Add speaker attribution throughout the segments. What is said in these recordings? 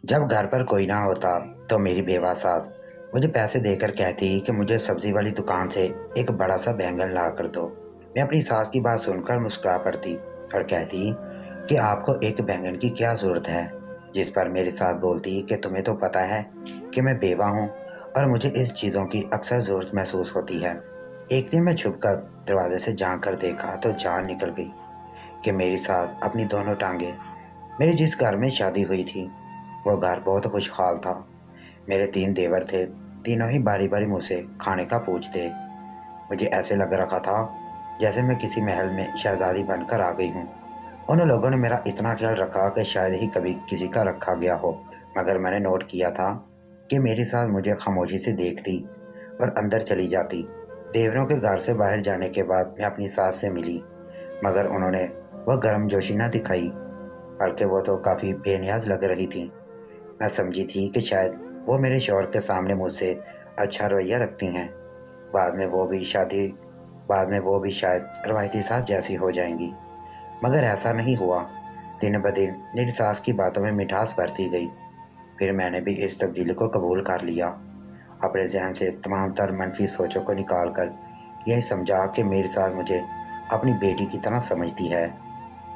Speaker 1: जब घर पर कोई ना होता तो मेरी बेवा सास मुझे पैसे देकर कहती कि मुझे सब्जी वाली दुकान से एक बड़ा सा बैंगन ला कर दो। मैं अपनी सास की बात सुनकर मुस्कुरा पड़ती और कहती कि आपको एक बैंगन की क्या ज़रूरत है। जिस पर मेरी सास बोलती कि तुम्हें तो पता है कि मैं बेवा हूँ और मुझे इस चीज़ों की अक्सर ज़रूरत महसूस होती है। एक दिन मैं छुपकर दरवाजे से झांक कर देखा तो जान निकल गई कि मेरी सास अपनी दोनों टांगे मेरी जिस घर में शादी हुई थी वो घर बहुत खुशहाल था। मेरे 3 देवर थे। तीनों ही बारी बारी मुझसे खाने का पूछते। मुझे ऐसे लग रखा था जैसे मैं किसी महल में शहजादी बनकर आ गई हूँ। उन लोगों ने मेरा इतना ख्याल रखा कि शायद ही कभी किसी का रखा गया हो। मगर मैंने नोट किया था कि मेरी सास मुझे खामोशी से देखती और अंदर चली जाती। देवरों के घर से बाहर जाने के बाद मैं अपनी सास से मिली, मगर उन्होंने वह गर्मजोशी न दिखाई, बल्कि वो तो काफ़ी बेनियाज लग रही थी। मैं समझी थी कि शायद वो मेरे शौहर के सामने मुझसे अच्छा रवैया रखती हैं। बाद में वो भी शादी बाद में वो भी शायद रवायती सास जैसी हो जाएंगी। मगर ऐसा नहीं हुआ। दिन ब दिन मेरी सास की बातों में मिठास बढ़ती गई। फिर मैंने भी इस तब्दीली को कबूल कर लिया। अपने जहन से तमाम तर मनफी सोचों को निकाल कर यही समझा कि मेरी सास मुझे अपनी बेटी की तरह समझती है।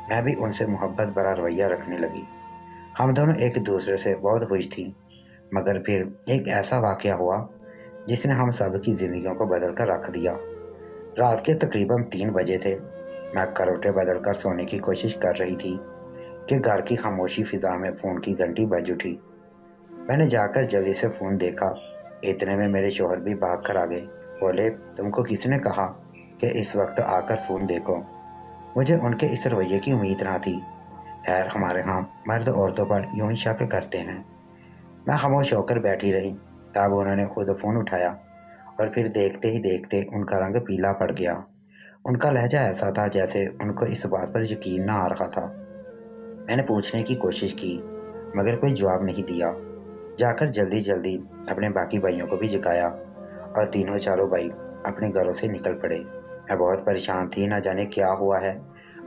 Speaker 1: मैं भी उनसे मोहब्बत भरा रवैया रखने लगी। हम दोनों एक दूसरे से बहुत खुश थी। मगर फिर एक ऐसा वाक़या हुआ जिसने हम सब की ज़िंदगियों को बदल कर रख दिया। रात के तकरीबन 3 बजे थे। मैं करवटें बदल कर सोने की कोशिश कर रही थी कि घर की खामोशी फ़िज़ा में फ़ोन की घंटी बज उठी। मैंने जाकर जल्दी से फ़ोन देखा। इतने में मेरे शौहर भी भाग कर आ गए। बोले, तुमको किसने कहा कि इस वक्त आकर फ़ोन देखो? मुझे उनके इस रवैये की उम्मीद ना थी। खैर, हमारे यहाँ मर्द औरतों पर यूं ही शक करते हैं। मैं खामोश होकर बैठी रही। तब उन्होंने खुद फ़ोन उठाया और फिर देखते ही देखते उनका रंग पीला पड़ गया। उनका लहजा ऐसा था जैसे उनको इस बात पर यकीन ना आ रहा था। मैंने पूछने की कोशिश की, मगर कोई जवाब नहीं दिया। जाकर जल्दी जल्दी अपने बाकी भाइयों को भी जगाया और तीनों चारों भाई अपने घरों से निकल पड़े। मैं बहुत परेशान थी, ना जाने क्या हुआ है।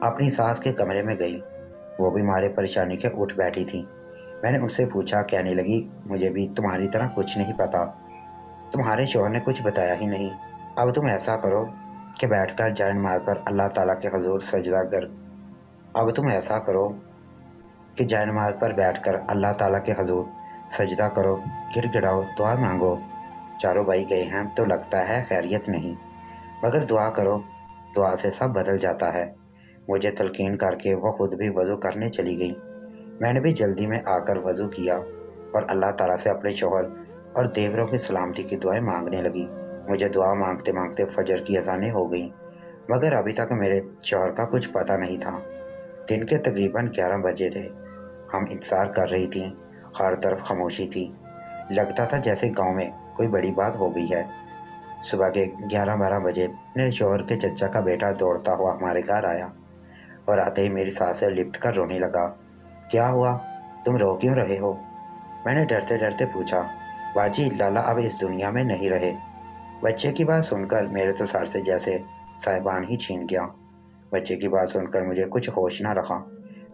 Speaker 1: अपनी सास के कमरे में गई। वो भी मारे परेशानी के उठ बैठी थी। मैंने उनसे पूछा, कहने लगी, मुझे भी तुम्हारी तरह कुछ नहीं पता। तुम्हारे शौहर ने कुछ बताया ही नहीं। अब तुम ऐसा करो कि बैठकर जान मार पर अल्लाह ताला के हजूर सजदा कर अब तुम ऐसा करो कि जान नमाज पर बैठकर अल्लाह ताला के हजूर सजदा करो, गिड़गिड़ाओ, दुआ मांगो। चारों भाई गए हैं तो लगता है खैरियत नहीं, मगर दुआ करो, दुआ से सब बदल जाता है। मुझे तलकीन करके वो खुद भी वज़ू करने चली गई। मैंने भी जल्दी में आकर वज़ू किया और अल्लाह ताला से अपने शौहर और देवरों की सलामती की दुआएं मांगने लगी। मुझे दुआ मांगते मांगते फजर की अजानें हो गईं, मगर अभी तक मेरे शौहर का कुछ पता नहीं था। दिन के तकरीबन 11 बजे थे। हम इंतज़ार कर रही थीं। हर तरफ खामोशी थी। लगता था जैसे गांव में कोई बड़ी बात हो गई है। सुबह के 11-12 बजे मेरे शौहर के चचा का बेटा दौड़ता हुआ हमारे घर आया और आते ही मेरी सास से लिपट कर रोने लगा। क्या हुआ? तुम रो क्यों रहे हो? मैंने डरते डरते पूछा। बाजी, लाला अब इस दुनिया में नहीं रहे। बच्चे की बात सुनकर मेरे तो सर से जैसे साहिबान ही छीन गया। बच्चे की बात सुनकर मुझे कुछ होश ना रखा।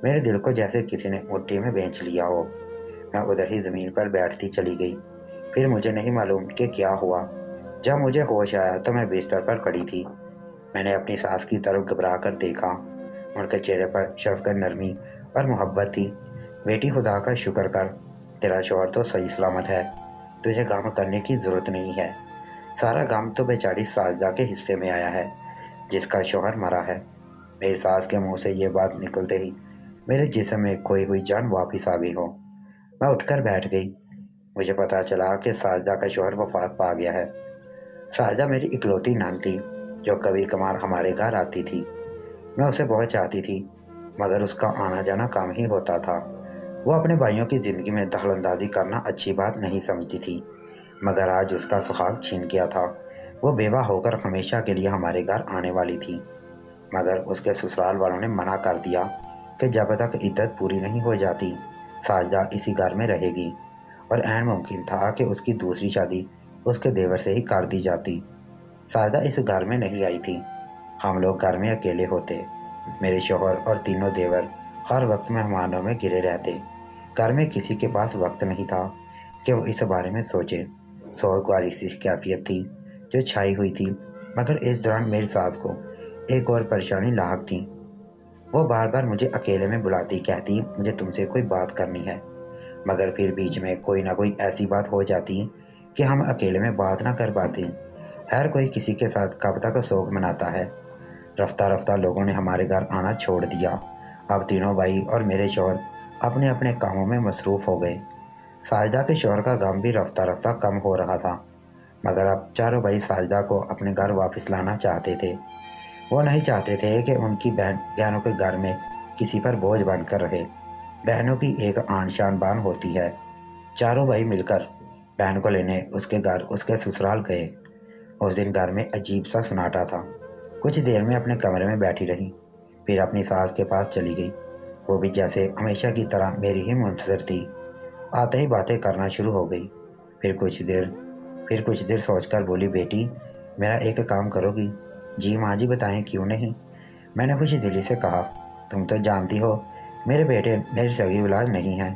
Speaker 1: मेरे दिल को जैसे किसी ने मुट्ठी में बेंच लिया हो। मैं उधर ही ज़मीन पर बैठती चली गई। फिर मुझे नहीं मालूम कि क्या हुआ। जब मुझे होश आया तो मैं बिस्तर पर पड़ी थी। मैंने अपनी सास की तरफ घबरा कर देखा। उनके चेहरे पर शफ़क़त, नरमी और मोहब्बत थी। बेटी, खुदा का शुक्र कर, तेरा शौहर तो सही सलामत है। तुझे गम करने की ज़रूरत नहीं है। सारा गम तो बेचारी साजदा के हिस्से में आया है, जिसका शौहर मरा है। मेरी सास के मुंह से ये बात निकलते ही मेरे जिस्म में खोई हुई जान वापस आ गई हो। मैं उठकर बैठ गई। मुझे पता चला कि साजदा का शौहर वफात पा गया है। साजदा मेरी इकलौती नान थी, जो कभी कभार हमारे घर आती थी। मैं उसे बहुत चाहती थी, मगर उसका आना जाना कम ही होता था। वो अपने भाइयों की ज़िंदगी में दखलंदाजी करना अच्छी बात नहीं समझती थी, मगर आज उसका सुहाग छीन गया था। वो बेवा होकर हमेशा के लिए हमारे घर आने वाली थी, मगर उसके ससुराल वालों ने मना कर दिया कि जब तक इद्दत पूरी नहीं हो जाती साजदा इसी घर में रहेगी, और ऐन मुमकिन था कि उसकी दूसरी शादी उसके देवर से ही कर दी जाती। साजदा इस घर में नहीं आई थी। हम लोग घर में अकेले होते। मेरे शौहर और तीनों देवर हर वक्त मेहमानों में घिरे रहते। گھر میں کسی کے پاس وقت نہیں تھا کہ وہ اس بارے میں سوچے۔ سوگواری سی کیفیت تھی جو چھائی ہوئی تھی، مگر اس دوران میری ساس کو ایک اور پریشانی لاحق تھی۔ وہ بار بار مجھے اکیلے میں بلاتی، کہتی مجھے تم سے کوئی بات کرنی ہے، مگر پھر بیچ میں کوئی نہ کوئی ایسی بات ہو جاتی کہ ہم اکیلے میں بات نہ کر پاتے۔ ہر کوئی کسی کے ساتھ کب تک سوگ مناتا ہے۔ رفتہ رفتہ لوگوں نے ہمارے گھر آنا چھوڑ دیا۔ اب تینوں بھائی اور میرے شوہر اپنے اپنے کاموں میں مصروف ہو گئے۔ ساجدہ کے شوہر کا غم بھی رفتہ رفتہ کم ہو رہا تھا، مگر اب چاروں بھائی ساجدہ کو اپنے گھر واپس لانا چاہتے تھے۔ وہ نہیں چاہتے تھے کہ ان کی بہنوں کے گھر میں کسی پر بوجھ بن کر رہے۔ بہنوں کی ایک آن شان بان ہوتی ہے۔ چاروں بھائی مل کر بہن کو لینے اس کے گھر اس کے سسرال گئے۔ اس دن گھر میں عجیب سا سناٹا تھا۔ کچھ دیر میں اپنے کمرے میں بیٹھی رہی، پھر اپنی ساس کے پاس چلی گئی۔ وہ بھی جیسے ہمیشہ کی طرح میری ہی منتظر تھی۔ آتے ہی باتیں کرنا شروع ہو گئی۔ پھر کچھ دیر سوچ کر بولی، بیٹی میرا ایک کام کرو گی؟ جی ماں جی بتائیں، کیوں نہیں؟ میں نے خوش دلی سے کہا، تم تو جانتی ہو میرے بیٹے میری سگی اولاد نہیں ہیں،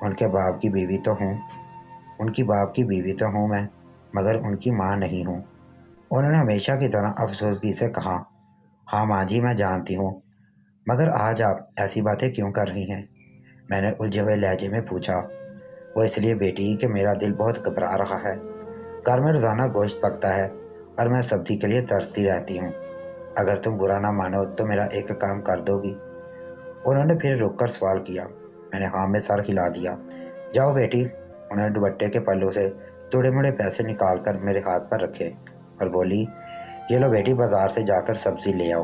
Speaker 1: ان کے باپ کی بیوی تو ہوں میں، مگر ان کی ماں نہیں ہوں۔ انہوں نے ہمیشہ کی طرح افسوسگی سے کہا، ہاں ماں جی میں جانتی ہوں، مگر آج آپ ایسی باتیں کیوں کر رہی ہیں؟ میں نے الجھے ہوئے لہجے میں پوچھا۔ وہ اس لیے بیٹی کہ میرا دل بہت گھبرا رہا ہے۔ گھر میں روزانہ گوشت پکتا ہے اور میں سبزی کے لیے ترستی رہتی ہوں۔ اگر تم برا نہ مانو تو میرا ایک کام کر دو گی؟ انہوں نے پھر رک کر سوال کیا۔ میں نے ہاں میں سر ہلا دیا۔ جاؤ بیٹی۔ انہوں نے دوپٹے کے پلوں سے توڑے مڑے پیسے نکال کر میرے ہاتھ پر رکھے اور بولی، یہ لو بیٹی، بازار سے جا کر سبزی لے آؤ،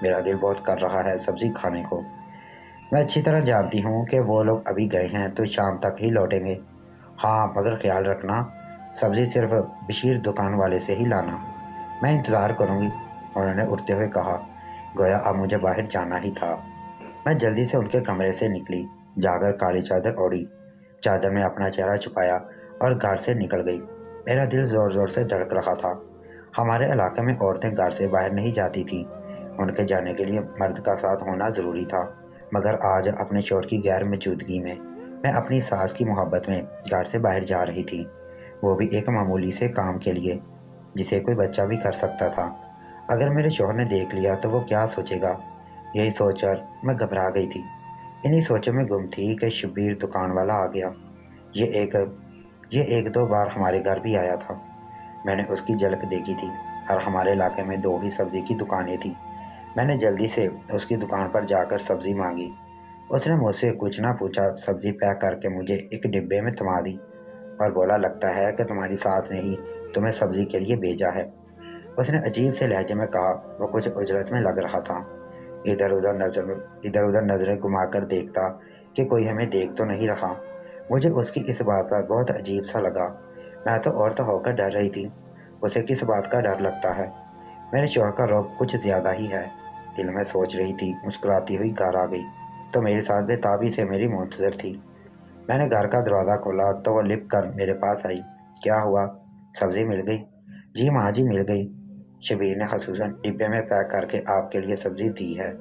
Speaker 1: میرا دل بہت کر رہا ہے سبزی کھانے کو۔ میں اچھی طرح جانتی ہوں کہ وہ لوگ ابھی گئے ہیں تو شام تک ہی لوٹیں گے۔ ہاں مگر خیال رکھنا، سبزی صرف بشیر دکان والے سے ہی لانا، میں انتظار کروں گی، انہوں نے اٹھتے ہوئے کہا، گویا اب مجھے باہر جانا ہی تھا۔ میں جلدی سے ان کے کمرے سے نکلی، جا کر کالی چادر اوڑھی، چادر میں اپنا چہرہ چھپایا اور گھر سے نکل گئی۔ میرا دل زور زور سے دھڑک رہا تھا۔ ہمارے علاقے میں عورتیں گھر سے باہر نہیں جاتی تھیں، ان کے جانے کے لیے مرد کا ساتھ ہونا ضروری تھا، مگر آج اپنے شوہر کی غیر موجودگی میں اپنی ساس کی محبت میں گھر سے باہر جا رہی تھی، وہ بھی ایک معمولی سے کام کے لیے جسے کوئی بچہ بھی کر سکتا تھا۔ اگر میرے شوہر نے دیکھ لیا تو وہ کیا سوچے گا؟ یہی سوچ کر میں گھبرا گئی تھی۔ انہی سوچوں میں گم تھی کہ شبیر دکان والا آ گیا۔ یہ ایک دو بار ہمارے گھر بھی آیا تھا۔ میں نے اس کی جھلک دیکھی تھی اور ہمارے علاقے میں 2 ہی سبزی کی دکانیں تھیں۔ میں نے جلدی سے اس کی دکان پر جا کر سبزی مانگی۔ اس نے مجھ سے کچھ نہ پوچھا سبزی پیک کر کے مجھے ایک ڈبے میں تھما دی اور بولا، لگتا ہے کہ تمہاری ساس نے ہی تمہیں سبزی کے لیے بھیجا ہے۔ اس نے عجیب سے لہجے میں کہا، وہ کچھ اجرت میں لگ رہا تھا۔ ادھر ادھر نظریں گھما کر دیکھتا کہ کوئی ہمیں دیکھ تو نہیں رہا۔ مجھے اس کی اس بات پر بہت عجیب سا لگا۔ میں تو عورت ہو کر ڈر رہی تھی، اسے کس بات کا ڈر لگتا ہے؟ میرے شوہر کا رعب کچھ زیادہ ہی ہے، دل میں سوچ رہی تھی۔ مسکراتی ہوئی گھر آ گئی تو میرے ساتھ بے تابی سے میری منتظر تھی۔ میں نے گھر کا دروازہ کھولا تو وہ لپٹ کر میرے پاس آئی۔ کیا ہوا؟ سبزی مل گئی؟ جی ماں جی مل گئی، شبیر نے خصوصاً ڈبے میں پیک کر کے آپ کے لیے سبزی دی ہے۔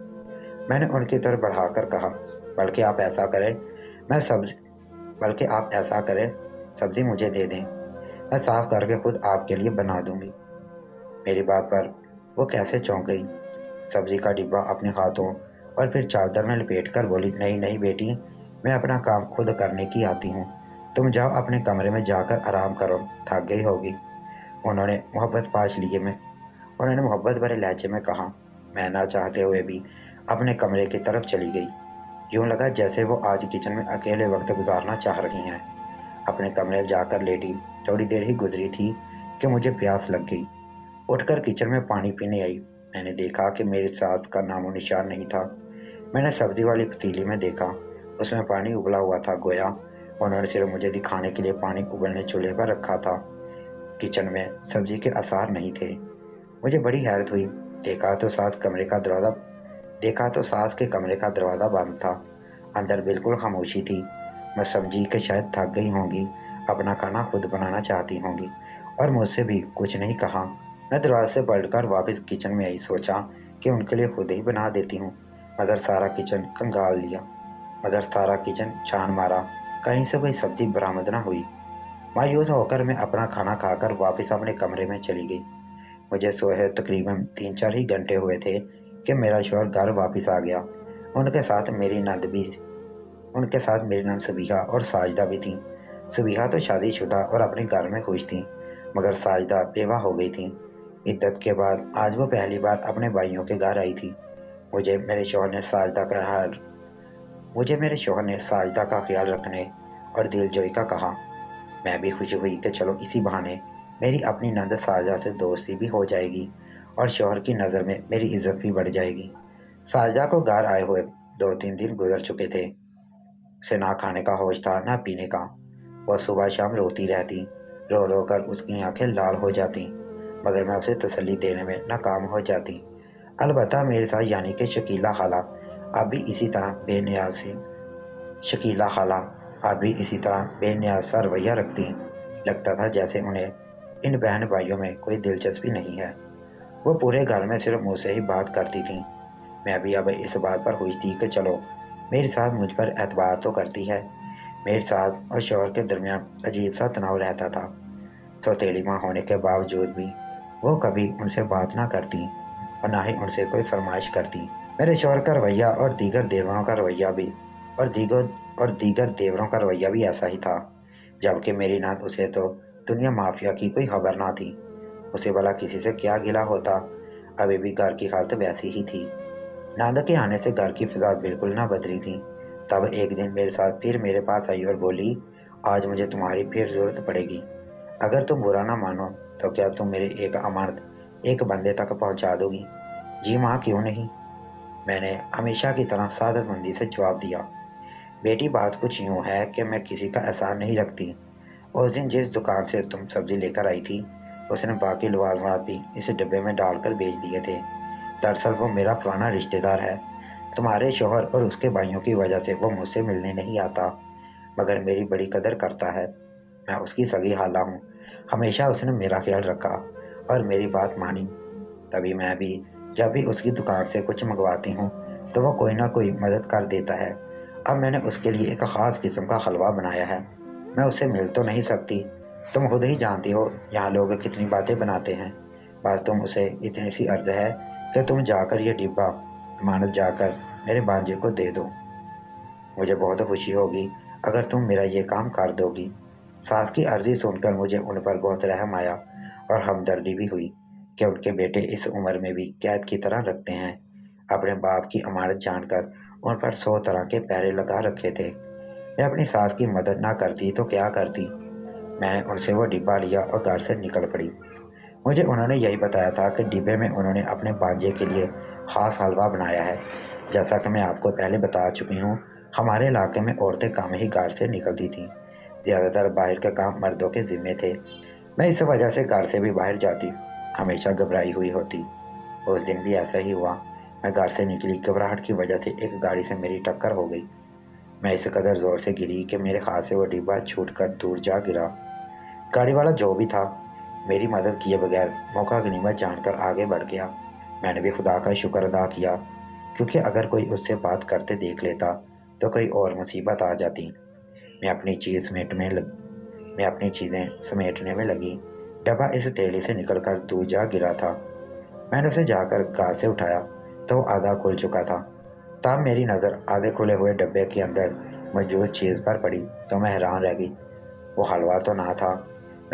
Speaker 1: میں نے ان کی طرف بڑھا کر کہا، بلکہ آپ ایسا کریں سبزی مجھے دے دیں، میں صاف کر کے خود آپ کے لیے بنا دوں گی۔ میری بات پر وہ کیسے چونک گئی، سبزی کا ڈبہ اپنے ہاتھوں اور پھر چادر میں لپیٹ کر بولی، نہیں نہیں بیٹی، میں اپنا کام خود کرنے کی آتی ہوں، تم جاؤ اپنے کمرے میں جا کر آرام کرو، تھک گئی ہوگی۔ انہوں نے محبت بھرے لہجے میں کہا۔ میں نہ چاہتے ہوئے بھی اپنے کمرے کی طرف چلی گئی۔ یوں لگا جیسے وہ آج کچن میں اکیلے وقت گزارنا چاہ رہی ہیں۔ اپنے کمرے میں جا کر لیٹی، تھوڑی دیر ہی گزری تھی کہ مجھے پیاس لگ گئی۔ اٹھ کر کچن میں پانی پینے آئی۔ میں نے دیکھا کہ میری ساس کا نام و نشان نہیں تھا۔ میں نے سبزی والی پتیلی میں دیکھا، اس میں پانی ابلا ہوا تھا، گویا انہوں نے صرف مجھے دکھانے کے لیے پانی ابلنے چولہے پر رکھا تھا۔ کچن میں سبزی کے آثار نہیں تھے۔ مجھے بڑی حیرت ہوئی۔ دیکھا تو ساس کے کمرے کا دروازہ بند تھا، اندر بالکل خاموشی تھی۔ میں سمجھی کہ شاید تھک گئی ہوں گی، اپنا کھانا خود بنانا چاہتی ہوں گی اور مجھ سے بھی کچھ نہیں کہا۔ میں دروازے سے پلٹ کر واپس کچن میں آئی، سوچا کہ ان کے لیے خود ہی بنا دیتی ہوں، مگر سارا کچن چھان مارا، कहीं से कोई सब्जी बरामद न हुई। मायूस होकर मैं अपना खाना खाकर वापस अपने कमरे में चली गई। मुझे सोए तकरीबन 3-4 ही घंटे हुए थे कि मेरा शौहर घर वापस आ गया। उनके साथ मेरी नंद भी उनके साथ मेरी नंद सबिहा और साजिदा भी थी। सबिहा तो शादीशुदा और अपने घर में खुश थी, मगर साजिदा बेवा हो गई थी। इद्दत के बाद आज वो पहली बार अपने भाइयों के घर आई थी। मुझे मेरे शौहर ने साजिदा का हाल मुझे मेरे शौहर ने साजिदा का ख्याल रखने और दिलजोई का कहा। मैं भी खुश हुई कि चलो इसी बहाने मेरी अपनी नंद साजिदा से दोस्ती भी हो जाएगी और शौहर की नज़र में मेरी इज्जत भी बढ़ जाएगी। साजिदा को घर आए हुए 2-3 दिन गुजर चुके थे। उसे ना खाने का होश था ना पीने का। वह सुबह शाम रोती रहती, रो रो कर उसकी आंखें लाल हो जाती, मगर मैं उसे तसल्ली देने में नाकाम हो जाती। अलबत्ता मेरे साथ यानी कि अब भी इसी तरह बेनियाज थी शकीला खाला अब भी इसी तरह बेनियाज सा रवैया रखती। लगता था जैसे उन्हें इन बहन भाइयों में कोई दिलचस्पी नहीं है। वो पूरे घर में सिर्फ मुझसे ही बात करती थी। मैं भी अब इस बात पर खुश थी कि चलो मेरे साथ मुझ पर एतबार तो करती है। मेरे साथ और शौहर के दरमियान अजीब सा तनाव रहता था। सौतेली माँ होने के बावजूद भी वो कभी उनसे बात ना करती और ना ही उनसे कोई फरमाइश करती। मेरे शौहर का रवैया और दीगर देवरों का रवैया भी और दीगर देवरों का रवैया भी ऐसा ही था। जबकि मेरी नात उसे तो दुनिया माफिया की कोई खबर ना थी। उसे भला किसी से क्या गिला होता। अभी भी घर की हालत वैसी ही थी। नादा के आने से घर की फिजा बिल्कुल ना बदली थी। तब एक दिन मेरे साथ फिर मेरे पास आई और बोली, आज मुझे तुम्हारी फिर ज़रूरत पड़ेगी। अगर तुम बुरा ना मानो तो क्या तुम मेरे एक अमानत एक बंदे तक पहुंचा दोगी? जी माँ, क्यों नहीं। मैंने हमेशा की तरह सादतमंदी से जवाब दिया। बेटी, बात कुछ यूँ है कि मैं किसी का एहसान नहीं रखती। उस दिन जिस दुकान से तुम सब्जी लेकर आई थी, उसने बाकी लवाजमात भी इस डिब्बे में डालकर बेच दिए थे। दरअसल वो मेरा पुराना रिश्तेदार है। तुम्हारे शौहर और उसके भाइयों की वजह से वो मुझसे मिलने नहीं आता, मगर मेरी बड़ी कदर करता है। मैं उसकी सगी खाला हूँ। हमेशा उसने मेरा ख्याल रखा और मेरी बात मानी। तभी मैं भी जब भी उसकी दुकान से कुछ मंगवाती हूँ तो वो कोई ना कोई मदद कर देता है। अब मैंने उसके लिए एक ख़ास किस्म का हलवा बनाया है। मैं उससे मिल तो नहीं सकती, तुम खुद ही जानती हो यहाँ लोग कितनी बातें बनाते हैं। बस तुम उसे इतनी सी अर्ज है कि तुम जाकर ये डिब्बा अमानत जाकर मेरे भांजे को दे दो। मुझे बहुत खुशी होगी अगर तुम मेरा ये काम कर दोगी। सास की अर्जी सुनकर मुझे उन पर बहुत रहम आया और हमदर्दी भी हुई कि उनके बेटे इस उम्र में भी कैद की तरह रखते हैं। अपने बाप की अमानत जानकर उन पर 100 तरह के पहरे लगा रखे थे। मैं अपनी सास की मदद ना करती तो क्या करती। मैंने उनसे वो डिब्बा लिया और घर से निकल पड़ी। मुझे उन्होंने यही बताया था कि डिब्बे में उन्होंने अपने भांजे के लिए ख़ास हलवा बनाया है। जैसा कि मैं आपको पहले बता चुकी हूँ, हमारे इलाके में औरतें कम ही घर से निकलती थीं। ज़्यादातर बाहर के काम मर्दों के ज़िम्मे थे। मैं इस वजह से घर से भी बाहर जाती, हमेशा घबराई हुई होती। उस दिन भी ऐसा ही हुआ। मैं घर से निकली, घबराहट की वजह से एक गाड़ी से मेरी टक्कर हो गई। मैं इस कदर ज़ोर से गिरी कि मेरे हाथ से वो डिब्बा छूटकर दूर जा गिरा। गाड़ी वाला जो भी था, मेरी मदद किए बगैर मौका गनीमत जानकर आगे बढ़ गया। मैंने भी खुदा का शुक्र अदा किया, क्योंकि अगर कोई उससे बात करते देख लेता तो कोई और मुसीबत आ जाती। मैं अपनी चीज़ समेटने लग मैं अपनी चीज़ें समेटने में लगी। डब्बा इस तेली से निकलकर दूर जा गिरा था। मैंने उसे जाकर घास से उठाया तो वो आधा खुल चुका था। तब मेरी नज़र आधे खुले हुए डब्बे के अंदर मौजूद चीज़ पर पड़ी तो मैं हैरान रह गई। वो हलवा तो ना था।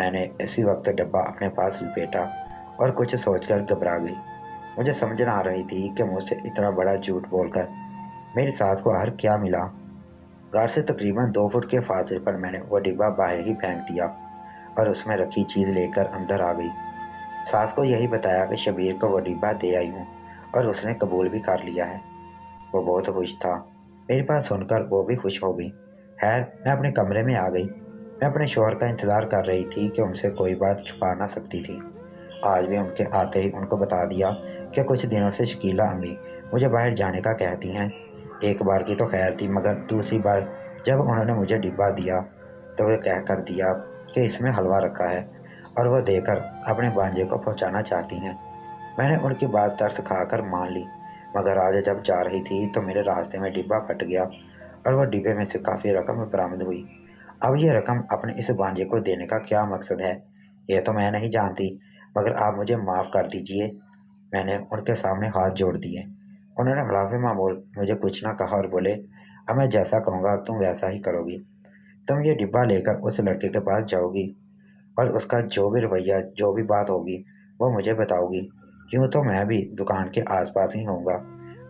Speaker 1: मैंने इसी वक्त डब्बा अपने पास लपेटा और कुछ सोचकर घबरा गई। मुझे समझ ना आ रही थी कि मुझसे इतना बड़ा झूठ बोलकर मेरी सास को आखिर क्या मिला। घर से तकरीबन 2 फुट के फासले पर मैंने वो डिब्बा बाहर ही फेंक दिया और उसमें रखी चीज़ लेकर अंदर आ गई। सास को यही बताया कि शबीर को वो डिब्बा दे आई हूँ और उसने कबूल भी कर लिया है। वो बहुत खुश था। मेरी बात सुनकर वो भी खुश हो गई। खैर, मैं अपने कमरे में आ गई। मैं अपने शौहर का इंतज़ार कर रही थी कि उनसे कोई बात छुपा ना सकती थी। आज भी उनके आते ही उनको बता दिया कि कुछ दिनों से शकीला अम्मी मुझे बाहर जाने का कहती हैं। एक बार की तो खैर थी, मगर दूसरी बार जब उन्होंने मुझे डिब्बा दिया तो वे कह कर दिया कि इसमें हलवा रखा है और वह देकर अपने भांजे को पहुंचाना चाहती हैं। मैंने उनकी बात तरस खाकर मान ली, मगर आज जब जा रही थी तो मेरे रास्ते में डिब्बा फट गया और वो डिब्बे में से काफ़ी रकम बरामद हुई। अब ये रकम अपने इस भांजे को देने का क्या मकसद है, ये तो मैं नहीं जानती, मगर आप मुझे माफ़ कर दीजिए। मैंने उनके सामने हाथ जोड़ दिए। उन्होंने हड़ाफे मामूल मुझे कुछ ना कहा और बोले, अब मैं जैसा कहूँगा तुम वैसा ही करोगी। तुम ये डिब्बा लेकर उस लड़के के पास जाओगी और उसका जो भी रवैया, जो भी बात होगी, वो मुझे बताओगी। यूँ तो मैं भी दुकान के आसपास ही होऊंगा,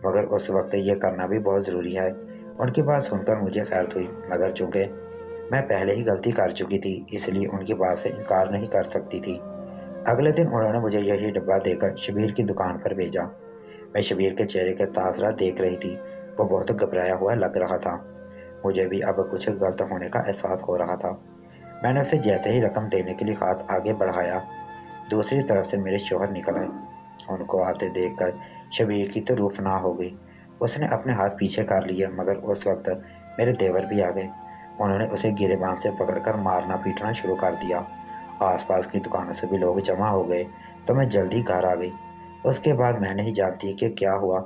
Speaker 1: मगर उस वक्त ये करना भी बहुत ज़रूरी है। उनकी बात सुनकर मुझे खैरत हुई, मगर चूंकि मैं पहले ही गलती कर चुकी थी, इसलिए उनकी बात से इनकार नहीं कर सकती थी। अगले दिन उन्होंने मुझे यही डिब्बा देकर शबीर की दुकान पर भेजा। मैं शबीर के चेहरे के तासरा देख रही थी। वो बहुत घबराया हुआ लग रहा था। मुझे भी अब कुछ गलत होने का एहसास हो रहा था। मैंने उसे जैसे ही रकम देने के लिए हाथ आगे बढ़ाया, दूसरी तरफ से मेरे शौहर निकल आए। उनको आते देखकर शबीर की तो रूह फना हो गई। उसने अपने हाथ पीछे कर लिए, मगर उस वक्त मेरे देवर भी आ गए। उन्होंने उसे गिरेबान से पकड़कर मारना पीटना शुरू कर दिया। आसपास की दुकानों से भी लोग जमा हो गए, तो मैं जल्दी घर आ गई। उसके बाद मैं नहीं जानती कि क्या हुआ।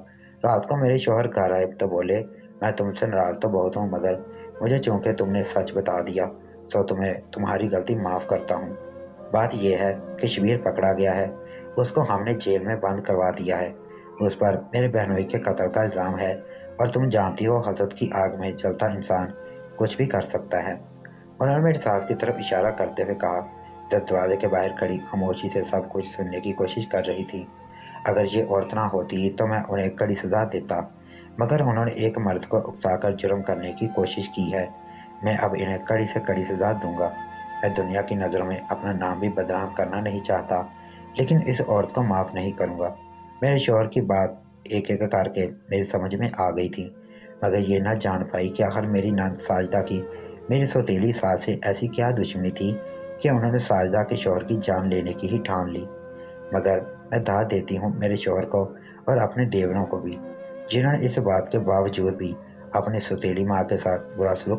Speaker 1: रात को मेरे शौहर घर आए तो बोले, मैं तुमसे नाराज तो बहुत हूँ, मगर मुझे चूंकि तुमने सच बता दिया, सो तुम्हें तुम्हारी गलती माफ़ करता हूँ। बात यह है कि शबीर पकड़ा गया है। उसको हमने जेल में बंद करवा दिया है। उस पर मेरे बहनोई के कत्ल का इल्ज़ाम है, और तुम जानती हो हसद की आग में जलता इंसान कुछ भी कर सकता है। उन्होंने मेरी सास की तरफ इशारा करते हुए कहा, जो दरवाजे के बाहर खड़ी खामोशी से सब कुछ सुनने की कोशिश कर रही थी। अगर ये औरत ना होती तो मैं उन्हें कड़ी सजा देता, मगर उन्होंने एक मर्द को उकसाकर जुर्म करने की कोशिश की है। मैं अब इन्हें कड़ी से कड़ी सजा दूंगा। मैं दुनिया की नज़रों में अपना नाम भी बदनाम करना नहीं चाहता, लेकिन इस औरत को माफ़ नहीं करूंगा। मेरे शौहर की बात एक एक करके मेरी समझ में आ गई थी, मगर ये ना जान पाई कि आखिर मेरी नंद साजदा की मेरी सौतेली सास से ऐसी क्या दुश्मनी थी कि उन्होंने साजदा के शौहर की जान लेने की ही ठान ली। मगर मैं दाद देती हूँ मेरे शौहर को और अपने देवरों को भी, जिन्होंने इस बात के बावजूद भी अपनी सौतेली माँ के साथ बुरा सलूक